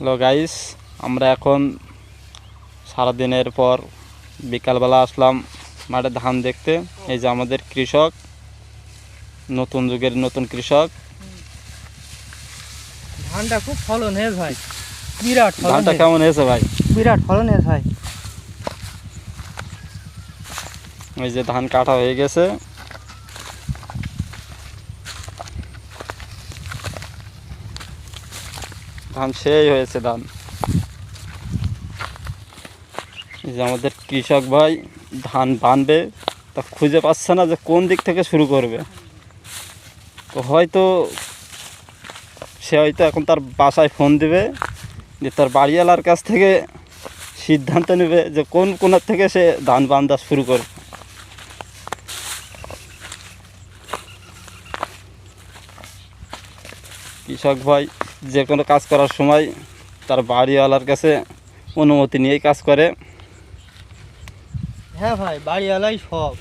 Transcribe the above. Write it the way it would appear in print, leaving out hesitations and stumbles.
Hello guys, আমরা এখন সারাদিনের পর বিকালবেলা আসলাম মাঠে ধান দেখতে। এই যে আমাদের কৃষক, নতুন যুগের নতুন কৃষক। ধানটা খুব ফলন হয়েছে ভাই, বিরাট ফলন। ধানটা কেমন হয়েছে ভাই? বিরাট ফলন হয়েছে ভাই। এই যে ধান কাটা হয়ে গেছে, ধান সেই হয়েছে ধান। এই যে আমাদের কৃষক ভাই ধান বানবে, তা খুঁজে পাচ্ছে না যে কোন দিক থেকে শুরু করবে। তো হয়তো সে এখন তার বাসায় ফোন দিবে, যে তার বাড়িওয়ালার কাছ থেকে সিদ্ধান্ত নেবে যে কোন কোনার থেকে সে ধান বান্ধা শুরু করবে। কৃষক ভাই যে কোনো কাজ করার সময় তার বাড়িওয়ালার কাছে অনুমতি নিয়েই কাজ করে। হ্যাঁ ভাই, বাড়িওয়ালাই সব।